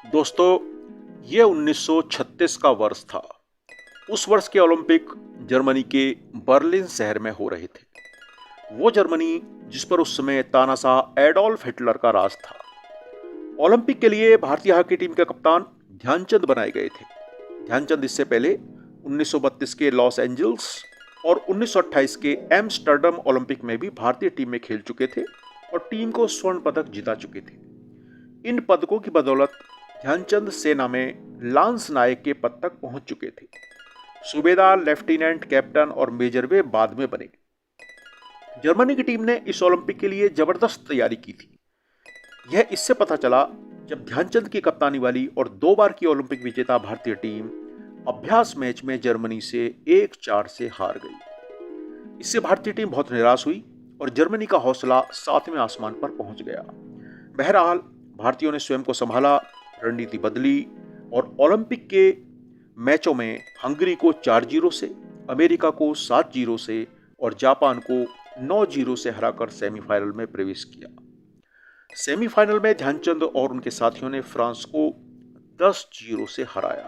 दोस्तों, ये 1936 का वर्ष था। उस वर्ष के ओलंपिक जर्मनी के बर्लिन शहर में हो रहे थे। वो जर्मनी जिस पर उस समय तानाशाह एडोल्फ हिटलर का राज था। ओलंपिक के लिए भारतीय हॉकी टीम के कप्तान ध्यानचंद बनाए गए थे। ध्यानचंद इससे पहले 1932 के लॉस एंजल्स और 1928 के एम्स्टर्डम ओलंपिक में भी भारतीय टीम में खेल चुके थे और टीम को स्वर्ण पदक जिता चुके थे। इन पदकों की बदौलत ध्यानचंद सेना में लांस नायक के पद तक पहुंच चुके थे। सूबेदार, लेफ्टिनेंट, कैप्टन और मेजर वे बाद में बने। जर्मनी की टीम ने इस ओलंपिक के लिए जबरदस्त तैयारी की थी। यह इससे पता चला जब ध्यानचंद की कप्तानी वाली और 2 बार की ओलंपिक विजेता भारतीय टीम अभ्यास मैच में जर्मनी से 1-4 से हार गई। इससे भारतीय टीम बहुत निराश हुई और जर्मनी का हौसला 7वें आसमान पर पहुंच गया। बहरहाल भारतीयों ने स्वयं को संभाला, रणनीति बदली और ओलंपिक के मैचों में हंगरी को 4-0 से, अमेरिका को 7-0 से और जापान को 9-0 से हराकर सेमीफाइनल में प्रवेश किया। सेमीफाइनल में ध्यानचंद और उनके साथियों ने फ्रांस को 10-0 से हराया।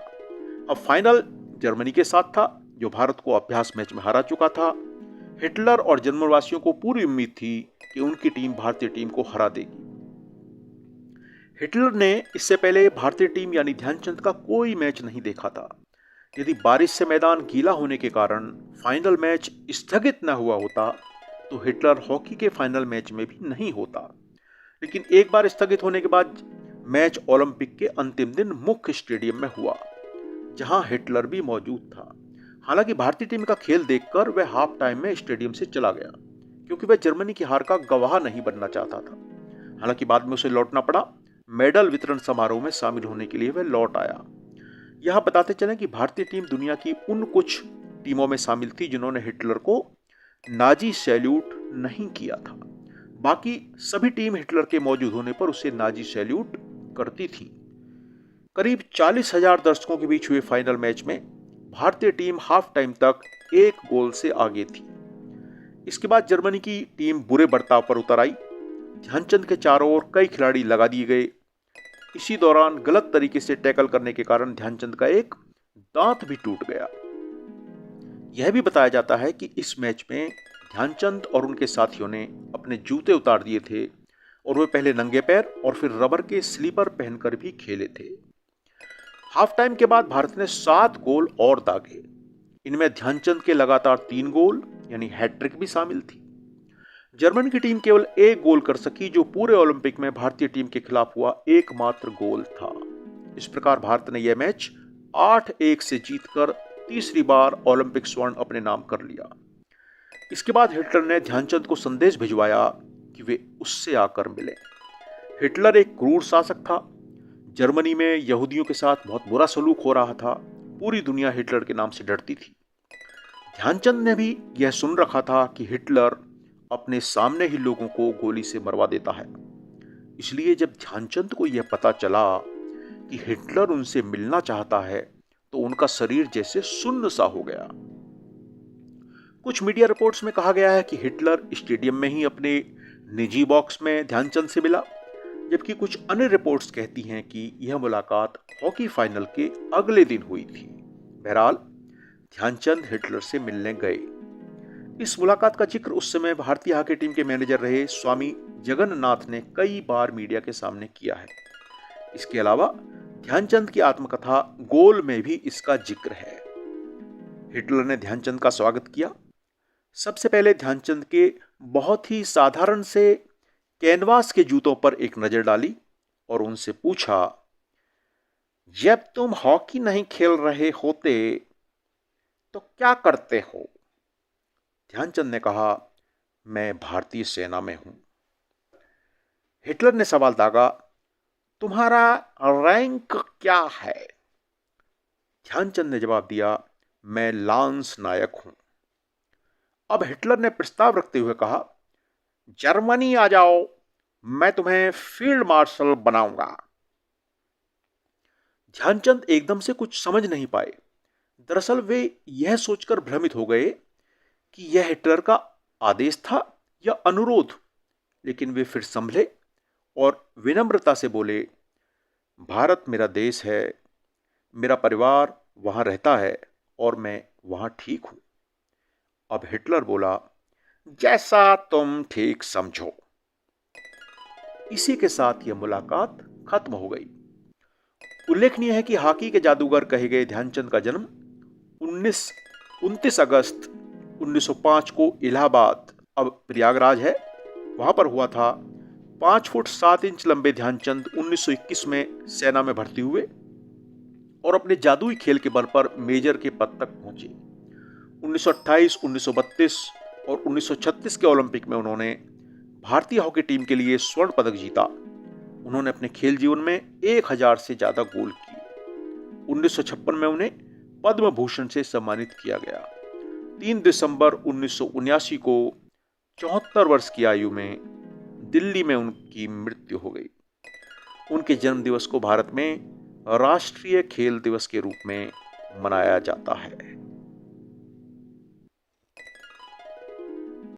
अब फाइनल जर्मनी के साथ था, जो भारत को अभ्यास मैच में हरा चुका था। हिटलर और जर्मनवासियों को पूरी उम्मीद थी कि उनकी टीम भारतीय टीम को हरा देगी। हिटलर ने इससे पहले भारतीय टीम यानी ध्यानचंद का कोई मैच नहीं देखा था। यदि बारिश से मैदान गीला होने के कारण फाइनल मैच स्थगित न हुआ होता तो हिटलर हॉकी के फाइनल मैच में भी नहीं होता। लेकिन एक बार स्थगित होने के बाद मैच ओलंपिक के अंतिम दिन मुख्य स्टेडियम में हुआ, जहां हिटलर भी मौजूद था। हालांकि भारतीय टीम का खेल देखकर वह हाफ टाइम में स्टेडियम से चला गया, क्योंकि वह जर्मनी की हार का गवाह नहीं बनना चाहता था। हालांकि बाद में उसे लौटना पड़ा। मेडल वितरण समारोह में शामिल होने के लिए वह लौट आया। यह बताते चलें कि भारतीय टीम दुनिया की उन कुछ टीमों में शामिल थी जिन्होंने हिटलर को नाजी सैल्यूट नहीं किया था। बाकी सभी टीम हिटलर के मौजूद होने पर उसे नाजी सैल्यूट करती थी। करीब 40,000 दर्शकों के बीच हुए फाइनल मैच में भारतीय टीम हाफ टाइम तक 1 गोल से आगे थी। इसके बाद जर्मनी की टीम बुरे बर्ताव पर उतर आई। ध्यानचंद के चारों ओर कई खिलाड़ी लगा दिए गए। इसी दौरान गलत तरीके से टैकल करने के कारण ध्यानचंद का एक दांत भी टूट गया। यह भी बताया जाता है कि इस मैच में ध्यानचंद और उनके साथियों ने अपने जूते उतार दिए थे और वे पहले नंगे पैर और फिर रबर के स्लीपर पहनकर भी खेले थे। हाफ टाइम के बाद भारत ने 7 गोल और दागे। इनमें ध्यानचंद के लगातार 3 गोल यानी हैट्रिक भी शामिल थी। जर्मनी की टीम केवल 1 गोल कर सकी, जो पूरे ओलंपिक में भारतीय टीम के खिलाफ हुआ एकमात्र गोल था। इस प्रकार भारत ने यह मैच 8-1 से जीतकर तीसरी बार ओलंपिक स्वर्ण अपने नाम कर लिया। इसके बाद हिटलर ने ध्यानचंद को संदेश भिजवाया कि वे उससे आकर मिले। हिटलर एक क्रूर शासक था। जर्मनी में यहूदियों के साथ बहुत बुरा सलूक हो रहा था। पूरी दुनिया हिटलर के नाम से डरती थी। ध्यानचंद ने भी यह सुन रखा था कि हिटलर अपने सामने ही लोगों को गोली से मरवा देता है। इसलिए जब ध्यानचंद को यह पता चला कि हिटलर उनसे मिलना चाहता है तो उनका शरीर जैसे सुन्न सा हो गया। कुछ मीडिया रिपोर्ट्स में कहा गया है कि हिटलर स्टेडियम में ही अपने निजी बॉक्स में ध्यानचंद से मिला, जबकि कुछ अन्य रिपोर्ट्स कहती हैं कि यह मुलाकात हॉकी फाइनल के अगले दिन हुई थी। बहरहाल ध्यानचंद हिटलर से मिलने गए। इस मुलाकात का जिक्र उस समय भारतीय हॉकी टीम के मैनेजर रहे स्वामी जगन्नाथ ने कई बार मीडिया के सामने किया है। इसके अलावा ध्यानचंद की आत्मकथा गोल में भी इसका जिक्र है। हिटलर ने ध्यानचंद का स्वागत किया। सबसे पहले ध्यानचंद के बहुत ही साधारण से कैनवास के जूतों पर एक नजर डाली और उनसे पूछा, जब तुम हॉकी नहीं खेल रहे होते तो क्या करते हो? ध्यानचंद ने कहा, मैं भारतीय सेना में हूं। हिटलर ने सवाल दागा, तुम्हारा रैंक क्या है? ध्यानचंद ने जवाब दिया, मैं लांस नायक हूं। अब हिटलर ने प्रस्ताव रखते हुए कहा, जर्मनी आ जाओ, मैं तुम्हें फील्ड मार्शल बनाऊंगा। ध्यानचंद एकदम से कुछ समझ नहीं पाए। दरअसल वे यह सोचकर भ्रमित हो गए कि यह हिटलर का आदेश था या अनुरोध। लेकिन वे फिर संभले और विनम्रता से बोले, भारत मेरा देश है, मेरा परिवार वहां रहता है और मैं वहां ठीक हूं। अब हिटलर बोला, जैसा तुम ठीक समझो। इसी के साथ यह मुलाकात खत्म हो गई। उल्लेखनीय है कि हॉकी के जादूगर कहे गए ध्यानचंद का जन्म 29 अगस्त 1905 को इलाहाबाद, अब प्रयागराज है, वहां पर हुआ था। 5 फुट 7 इंच लंबे ध्यानचंद 1921 में सेना में भर्ती हुए और अपने जादुई खेल के बल पर मेजर के पद तक पहुंचे। 1928, 1932 और 1936 के ओलंपिक में उन्होंने भारतीय हॉकी टीम के लिए स्वर्ण पदक जीता। उन्होंने अपने खेल जीवन में 1000 से ज्यादा गोल किए। 1956 में उन्हें पद्म भूषण से सम्मानित किया गया। 3 दिसंबर 1979 को 74 वर्ष की आयु में दिल्ली में उनकी मृत्यु हो गई। उनके जन्म दिवस को भारत में राष्ट्रीय खेल दिवस के रूप में मनाया जाता है।